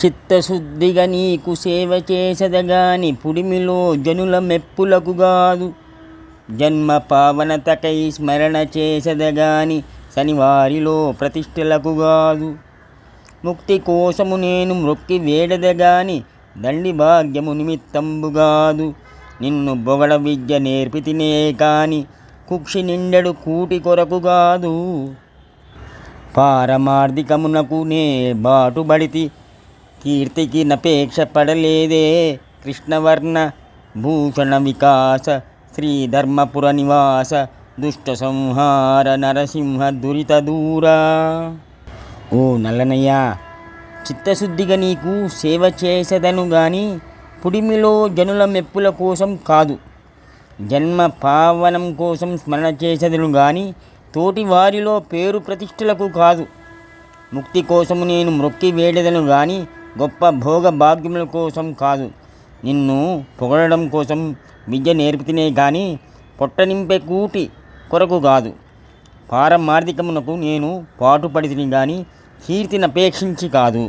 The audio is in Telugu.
చిత్తశుద్ధిగా నీకు సేవ చేసదగాని పుడిమిలో జనుల మెప్పులకు గాదు. జన్మ పావనతకై స్మరణ చేసదగాని శనివారిలో ప్రతిష్టలకు గాదు. ముక్తి కోసము నేను మ్రొక్కి వేడదగాని దండి భాగ్యము నిమిత్తంబుగాదు. నిన్ను బొగడ విద్య నేర్పితినే కాని కుక్షి నిండెడు కూటి కొరకు గాదు. పారమార్థికమునకు నే బాటుబడితి కీర్తికి నపేక్ష పడలేదే. కృష్ణవర్ణ భూషణ వికాస శ్రీధర్మపుర నివాస దుష్ట సంహార నరసింహ దురిత దూరా. ఓ నల్లనయ్య, చిత్తశుద్ధిగా నీకు సేవ చేసేదను గాని పుడిమిలో జనుల మెప్పుల కోసం కాదు. జన్మ పావనం కోసం స్మరణ చేసేదను గాని తోటి వారిలో పేరు ప్రతిష్టలకు కాదు. ముక్తి కోసము నేను మ్రొక్కి వేడెదను గాని గొప్ప భోగ భాగ్యముల కోసం కాదు. నిన్ను పొగడడం కోసం విద్య నేర్పితేనే కానీ పొట్ట నింపే కూటి కొరకు కాదు. పారమార్థికమునకు నేను పాటుపడితిని గాని కీర్తిని అపేక్షించి కాదు.